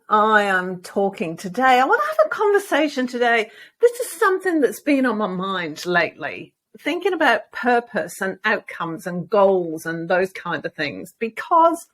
I am talking today. I want to have a conversation today. This is something that's been on my mind lately, thinking about purpose and outcomes and goals and those kind of things. Because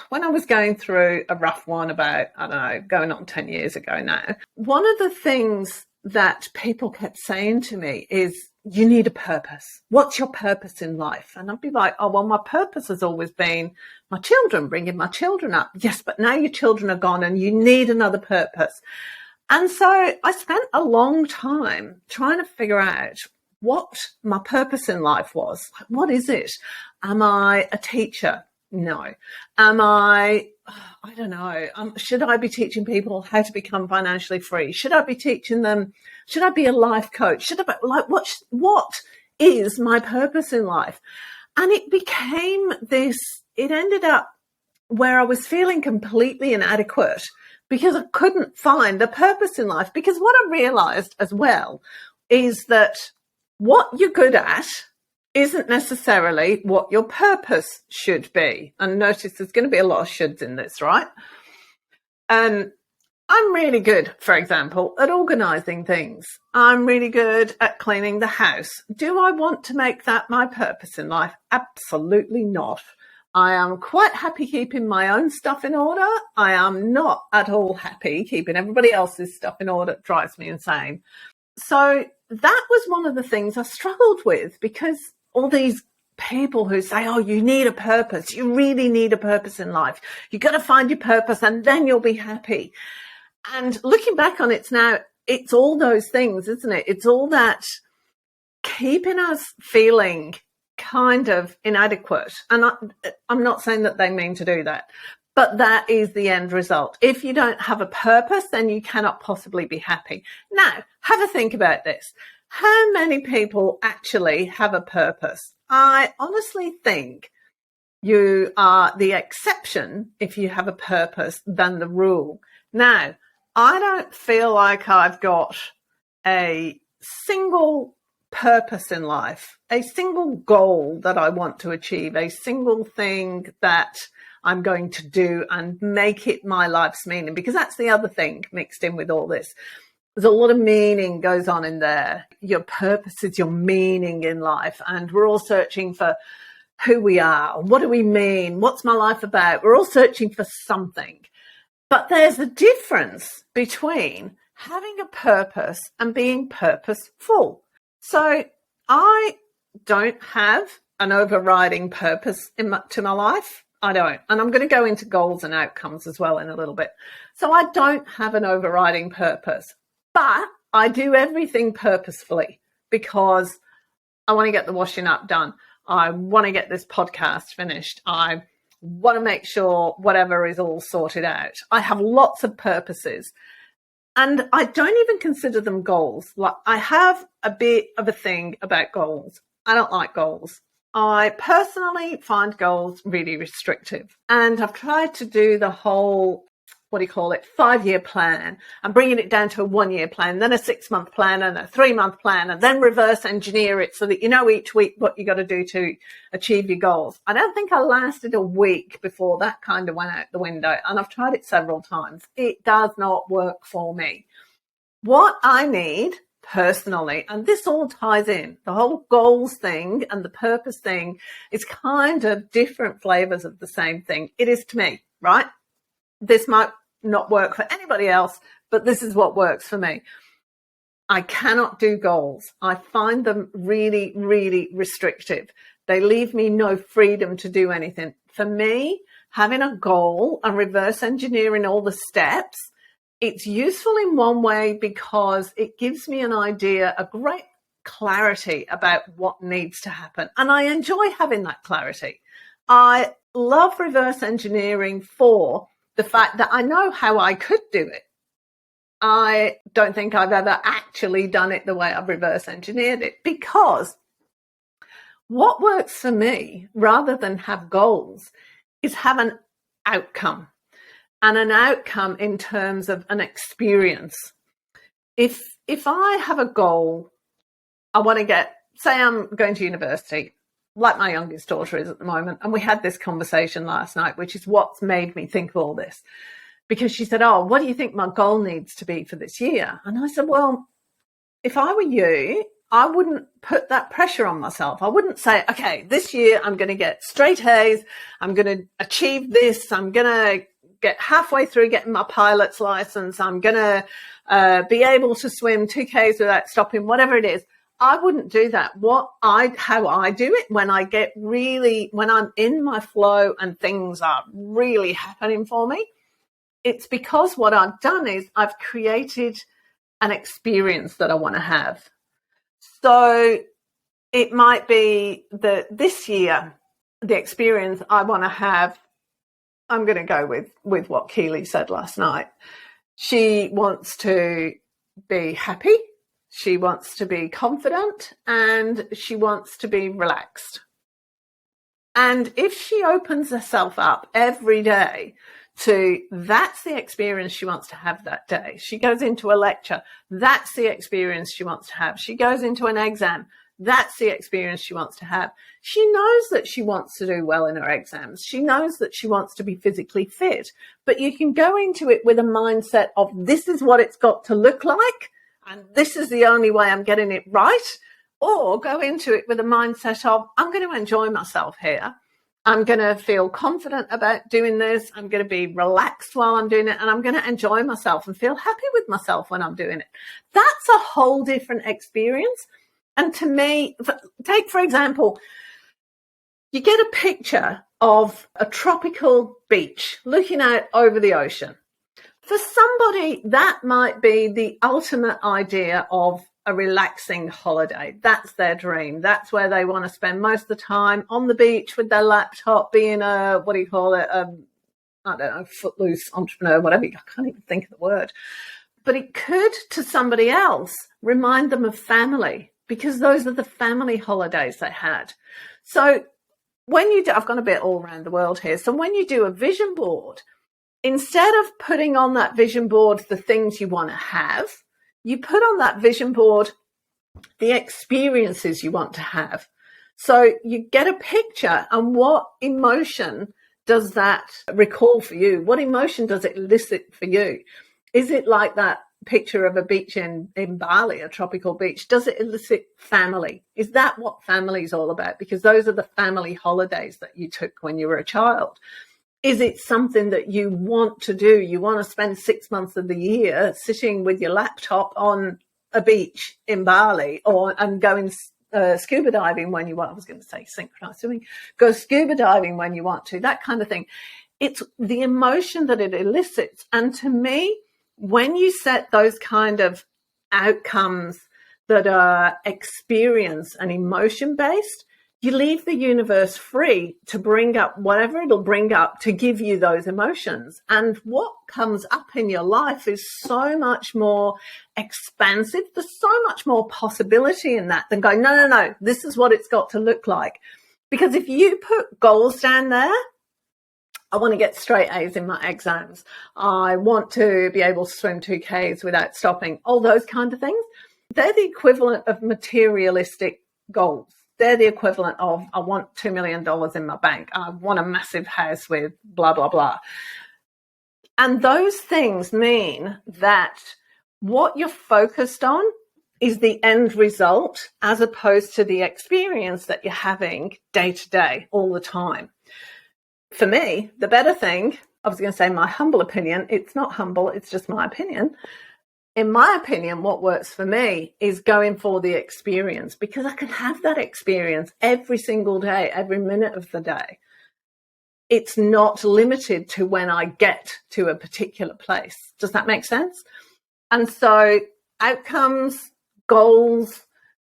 when I was going through a rough one about, I don't know, going on 10 years ago now, one of the things that people kept saying to me is, you need a purpose. What's your purpose in life? And I'd be like, oh, well, my purpose has always been my children, bringing my children up. Yes, but now your children are gone and you need another purpose. And so I spent a long time trying to figure out what my purpose in life was. What is it? Am I a teacher? No. Am I don't know. Should I be teaching people how to become financially free? Should I be teaching them? Should I be a life coach? Should I be, like, what is my purpose in life? And it became this, it ended up where I was feeling completely inadequate because I couldn't find a purpose in life. Because what I realized as well is that what you're good at isn't necessarily what your purpose should be. And notice there's going to be a lot of shoulds in this, right? And I'm really good, for example, at organising things. I'm really good at cleaning the house. Do I want to make that my purpose in life? Absolutely not. I am quite happy keeping my own stuff in order. I am not at all happy keeping everybody else's stuff in order. It drives me insane. So that was one of the things I struggled with, because all these people who say, oh, you need a purpose. You really need a purpose in life. You've got to find your purpose and then you'll be happy. And looking back on it now, it's all those things, isn't it? It's all that keeping us feeling kind of inadequate. And I'm not saying that they mean to do that, but that is the end result. If you don't have a purpose, then you cannot possibly be happy. Now, have a think about this. How many people actually have a purpose? I honestly think you are the exception if you have a purpose than the rule. Now, I don't feel like I've got a single purpose in life, a single goal that I want to achieve, a single thing that I'm going to do and make it my life's meaning, because that's the other thing mixed in with all this. There's a lot of meaning goes on in there. Your purpose is your meaning in life. And we're all searching for who we are. What do we mean? What's my life about? We're all searching for something. But there's a difference between having a purpose and being purposeful. So I don't have an overriding purpose to my life. I don't. And I'm going to go into goals and outcomes as well in a little bit. So I don't have an overriding purpose. But I do everything purposefully because I want to get the washing up done. I want to get this podcast finished. I want to make sure whatever is all sorted out. I have lots of purposes. And I don't even consider them goals. Like, I have a bit of a thing about goals. I don't like goals. I personally find goals really restrictive. And I've tried to do the whole 5-year plan, and bringing it down to a 1-year plan, then a 6-month plan and a 3-month plan, and then reverse engineer it so that you know each week what you got to do to achieve your goals. I don't think I lasted a week before that kind of went out the window, and I've tried it several times. It does not work for me. What I need personally, and this all ties in, the whole goals thing and the purpose thing is kind of different flavors of the same thing. It is to me, right? This might not work for anybody else, but this is what works for me. I cannot do goals. I find them really, really restrictive. They leave me no freedom to do anything. For me, having a goal and reverse engineering all the steps, it's useful in one way because it gives me an idea, a great clarity about what needs to happen. And I enjoy having that clarity. I love reverse engineering for the fact that I know how I could do it. I don't think I've ever actually done it the way I've reverse engineered it, because what works for me, rather than have goals, is have an outcome, and an outcome in terms of an experience. If I have a goal, I want to get, say I'm going to university, like my youngest daughter is at the moment. And we had this conversation last night, which is what's made me think of all this. because she said, oh, what do you think my goal needs to be for this year? And I said, well, if I were you, I wouldn't put that pressure on myself. I wouldn't say, okay, this year I'm going to get straight A's. I'm going to achieve this. I'm going to get halfway through getting my pilot's license. I'm going to be able to swim 2Ks without stopping, whatever it is. I wouldn't do that. How I do it when I'm in my flow and things are really happening for me, it's because what I've done is I've created an experience that I want to have. So it might be that this year, the experience I want to have, I'm going to go with what Keely said last night. She wants to be happy, she wants to be confident, and she wants to be relaxed. And if she opens herself up every day to that's the experience she wants to have that day. She goes into a lecture, that's the experience she wants to have. She goes into an exam, that's the experience she wants to have. She knows that she wants to do well in her exams. She knows that she wants to be physically fit. But you can go into it with a mindset of this is what it's got to look like, and this is the only way I'm getting it right. Or go into it with a mindset of I'm going to enjoy myself here. I'm going to feel confident about doing this. I'm going to be relaxed while I'm doing it, and I'm going to enjoy myself and feel happy with myself when I'm doing it. That's a whole different experience. And to me, take, for example, you get a picture of a tropical beach looking out over the ocean. For somebody, that might be the ultimate idea of a relaxing holiday. That's their dream. That's where they want to spend most of the time, on the beach with their laptop, being a, what do you call it? I don't know, footloose entrepreneur, whatever. I can't even think of the word. But it could, to somebody else, remind them of family, because those are the family holidays they had. So when you do, I've gone a bit all around the world here. So when you do a vision board, instead of putting on that vision board the things you want to have, you put on that vision board the experiences you want to have. So you get a picture, and what emotion does that recall for you? What emotion does it elicit for you? Is it like that picture of a beach in Bali, a tropical beach? Does it elicit family? Is that what family is all about? Because those are the family holidays that you took when you were a child. Is it something that you want to do? You want to spend 6 months of the year sitting with your laptop on a beach in Bali, and going scuba diving when you want. I was going to say synchronized swimming. Go scuba diving when you want to, that kind of thing. It's the emotion that it elicits. And to me, when you set those kind of outcomes that are experience and emotion based, you leave the universe free to bring up whatever it'll bring up to give you those emotions. And what comes up in your life is so much more expansive. There's so much more possibility in that than going, no, this is what it's got to look like. Because if you put goals down there, I want to get straight A's in my exams, I want to be able to swim 2Ks without stopping, all those kind of things, they're the equivalent of materialistic goals. They're the equivalent of, I want $2 million in my bank. I want a massive house with blah, blah, blah. And those things mean that what you're focused on is the end result, as opposed to the experience that you're having day to day all the time. For me, the better thing, I was going to say my humble opinion, it's not humble, it's just my opinion. In my opinion, what works for me is going for the experience, because I can have that experience every single day, every minute of the day. It's not limited to when I get to a particular place. Does that make sense? And so outcomes, goals,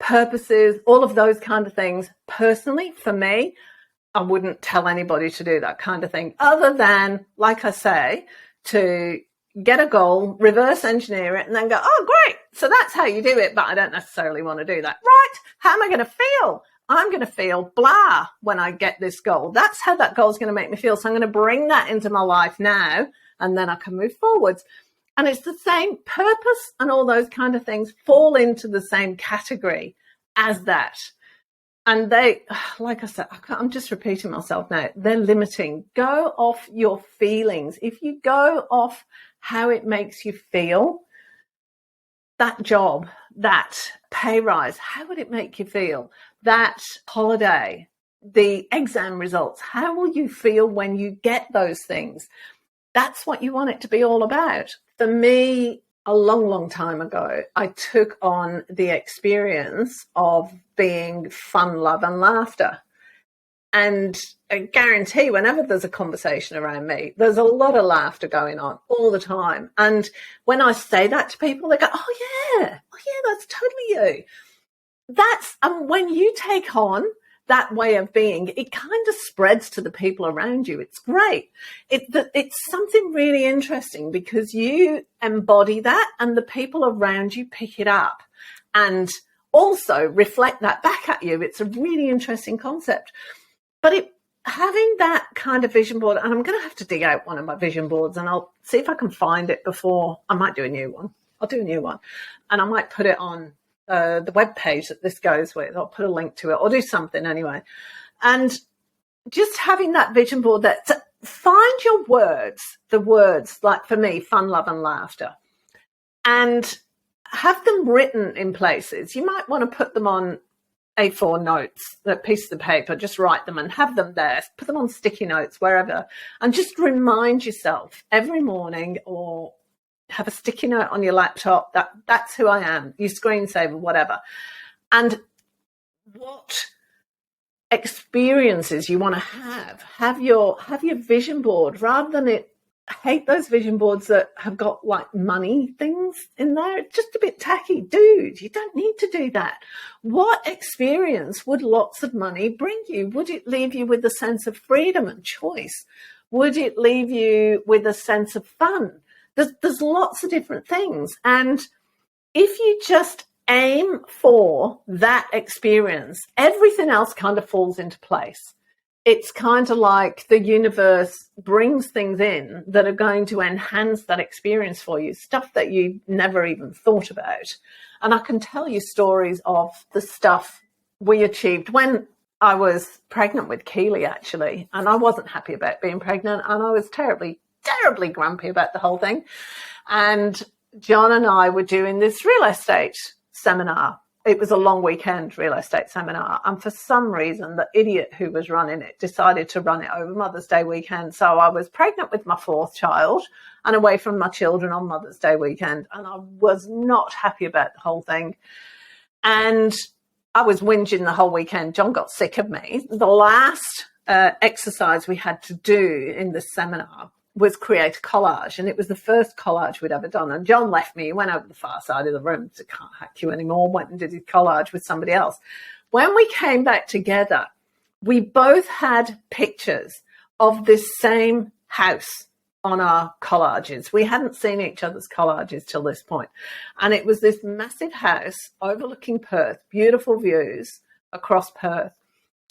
purposes, all of those kind of things, personally, for me, I wouldn't tell anybody to do that kind of thing, other than, like I say, to get a goal, reverse engineer it, and then go, oh, great. So that's how you do it, but I don't necessarily want to do that. Right. How am I going to feel? I'm going to feel blah when I get this goal. That's how that goal is going to make me feel. So I'm going to bring that into my life now, and then I can move forwards. And it's the same purpose, and all those kind of things fall into the same category as that. And they, like I said, I'm just repeating myself now, they're limiting. Go off your feelings. If you go off how it makes you feel, that job, that pay rise, how would it make you feel? That holiday, the exam results, how will you feel when you get those things? That's what you want it to be all about. For me, a long, long time ago, I took on the experience of being fun, love, and laughter. And I guarantee whenever there's a conversation around me, there's a lot of laughter going on all the time. And when I say that to people, they go, oh yeah, that's totally you. That's, and when you take on that way of being, it kind of spreads to the people around you. It's great. It's something really interesting because you embody that and the people around you pick it up and also reflect that back at you. It's a really interesting concept. But having that kind of vision board, and I'm going to have to dig out one of my vision boards and I'll see if I can find it before I might do a new one. I'll do a new one and I might put it on the web page that this goes with. I'll put a link to it or do something anyway. And just having that vision board, that find your words, the words, like for me, fun, love, and laughter, and have them written in places. You might want to put them on A4 notes, that piece of paper, just write them and have them there. Put them on sticky notes, wherever, and just remind yourself every morning or have a sticky note on your laptop that's who I am, your screensaver, whatever. And what experiences you want to have your vision board, rather than I hate those vision boards that have got like money things in there. It's just a bit tacky. Dude, you don't need to do that. What experience would lots of money bring you? Would it leave you with a sense of freedom and choice? Would it leave you with a sense of fun? There's lots of different things. And if you just aim for that experience, everything else kind of falls into place. It's kind of like the universe brings things in that are going to enhance that experience for you, stuff that you never even thought about. And I can tell you stories of the stuff we achieved when I was pregnant with Keely, actually. And I wasn't happy about being pregnant, and I was terribly grumpy about the whole thing. And John and I were doing this real estate seminar. It was a long weekend real estate seminar. And for some reason, the idiot who was running it decided to run it over Mother's Day weekend. So I was pregnant with my fourth child and away from my children on Mother's Day weekend. And I was not happy about the whole thing. And I was whinging the whole weekend. John got sick of me. The last exercise we had to do in this seminar was create a collage, and it was the first collage we'd ever done. And John left me, he went over the far side of the room, so can't hack you anymore, went and did his collage with somebody else. When we came back together, we both had pictures of this same house on our collages. We hadn't seen each other's collages till this point. And it was this massive house overlooking Perth, beautiful views across Perth.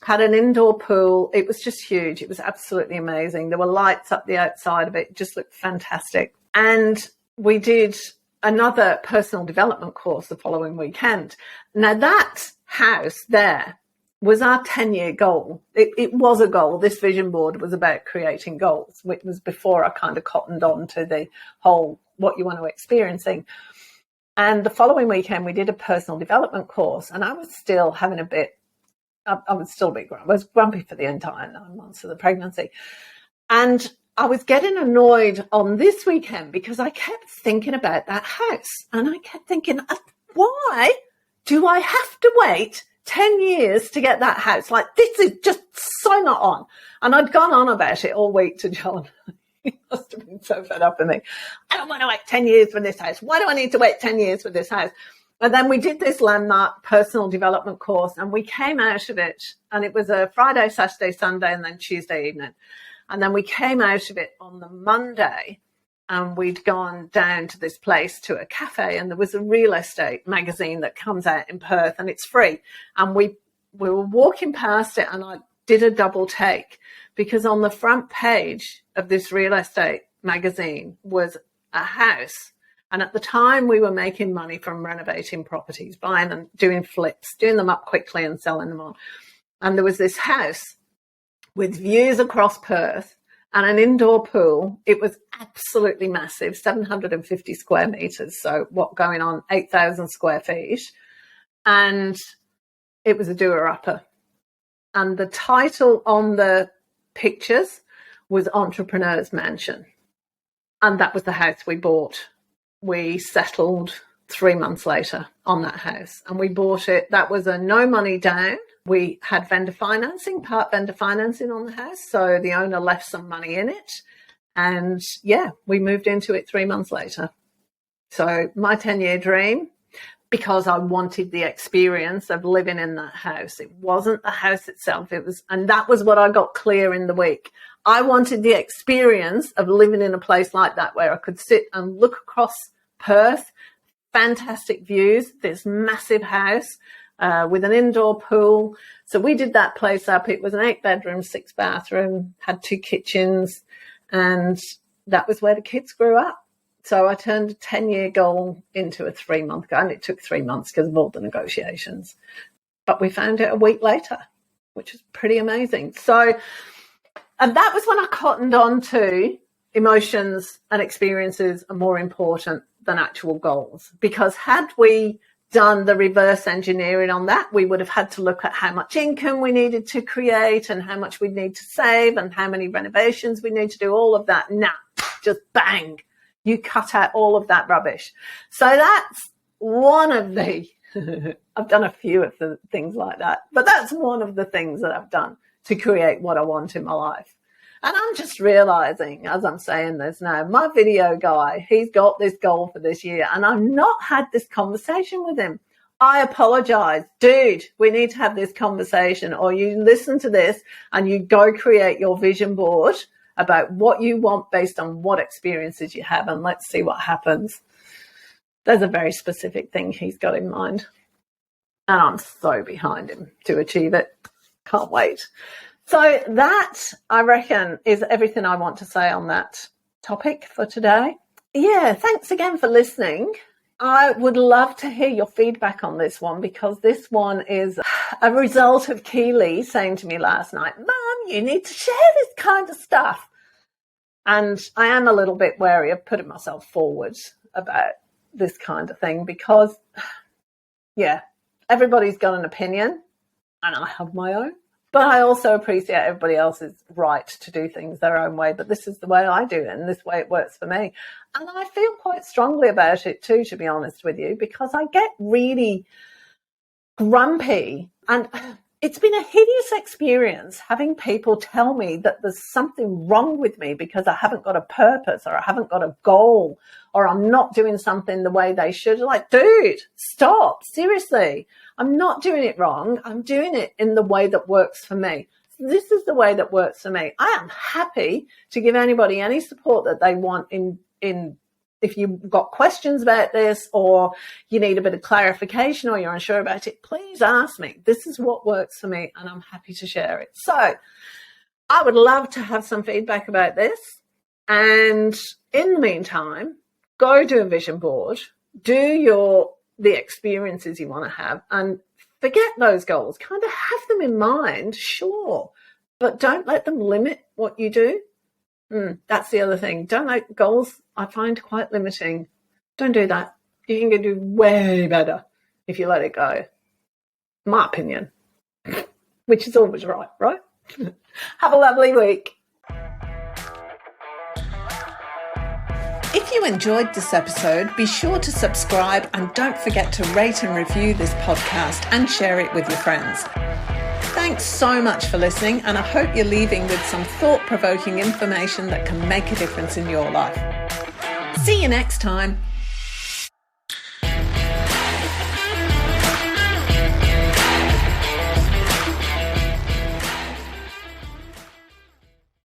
Had an indoor pool. It was just huge. It was absolutely amazing. There were lights up the outside of it. It just looked fantastic. And we did another personal development course the following weekend. Now, that house there was our 10-year goal. It was a goal. This vision board was about creating goals, which was before I kind of cottoned on to the whole what you want to experiencing. And the following weekend, we did a personal development course, and I was still having a bit I was still a bit grumpy. I was grumpy for the entire 9 months of the pregnancy. And I was getting annoyed on this weekend because I kept thinking about that house. And I kept thinking, why do I have to wait 10 years to get that house? Like, this is just so not on. And I'd gone on about it all week to John. He must have been so fed up with me. I don't want to wait 10 years for this house. Why do I need to wait 10 years for this house? And then we did this landmark personal development course, and we came out of it, and it was a Friday, Saturday, Sunday, and then Tuesday evening. And then we came out of it on the Monday, and we'd gone down to this place, to a cafe, and there was a real estate magazine that comes out in Perth, and it's free. And we were walking past it, and I did a double take, because on the front page of this real estate magazine was a house. And at the time, we were making money from renovating properties, buying and doing flips, doing them up quickly and selling them on. And there was this house with views across Perth and an indoor pool. It was absolutely massive, 750 square meters. So what going on, 8,000 square feet. And it was a doer-upper. And the title on the pictures was Entrepreneur's Mansion. And that was the house we bought. We settled 3 months later on that house. And we bought it. That was a no money down. We had vendor financing, part vendor financing on the house. So the owner left some money in it. And yeah, we moved into it 3 months later. So my 10-year dream, because I wanted the experience of living in that house. It wasn't the house itself. It was, and that was what I got clear in the week. I wanted the experience of living in a place like that where I could sit and look across Perth, fantastic views, this massive house, with an indoor pool. So we did that place up. It was an 8-bedroom, 6-bathroom, had 2 kitchens, and that was where the kids grew up. So I turned a 10-year goal into a 3-month goal, and it took 3 months because of all the negotiations. But we found it a week later, which was pretty amazing. So, and that was when I cottoned on to emotions and experiences are more important than actual goals. Because had we done the reverse engineering on that, we would have had to look at how much income we needed to create and how much we need to save and how many renovations we need to do, all of that. Nah, just bang. You cut out all of that rubbish. So that's one of the, I've done a few of the things like that, but that's one of the things that I've done to create what I want in my life. And I'm just realizing as I'm saying this now, my video guy, he's got this goal for this year and I've not had this conversation with him. I apologize. Dude, we need to have this conversation, or you listen to this and you go create your vision board about what you want based on what experiences you have, and let's see what happens. There's a very specific thing he's got in mind and I'm so behind him to achieve it. Can't wait. So that, I reckon, is everything I want to say on that topic for today. Yeah, thanks again for listening. I would love to hear your feedback on this one, because this one is a result of Keely saying to me last night, Mum, you need to share this kind of stuff. And I am a little bit wary of putting myself forward about this kind of thing because, yeah, everybody's got an opinion and I have my own. But I also appreciate everybody else's right to do things their own way. But this is the way I do it, and this way it works for me. And I feel quite strongly about it too, to be honest with you, because I get really grumpy. And it's been a hideous experience having people tell me that there's something wrong with me because I haven't got a purpose, or I haven't got a goal, or I'm not doing something the way they should. Like, dude, stop. Seriously. I'm not doing it wrong. I'm doing it in the way that works for me. This is the way that works for me. I am happy to give anybody any support that they want in if you've got questions about this, or you need a bit of clarification, or you're unsure about it, please ask me. This is what works for me and I'm happy to share it. So I would love to have some feedback about this. And in the meantime, go do a vision board, do the experiences you want to have, and forget those goals. Kind of have them in mind, sure, but don't let them limit what you do. That's the other thing. Don't let goals, I find, quite limiting. Don't do that. You can do way better if you let it go. My opinion, which is always right? Have a lovely week. If you enjoyed this episode, be sure to subscribe and don't forget to rate and review this podcast and share it with your friends. Thanks so much for listening, and I hope you're leaving with some thought-provoking information that can make a difference in your life. See you next time.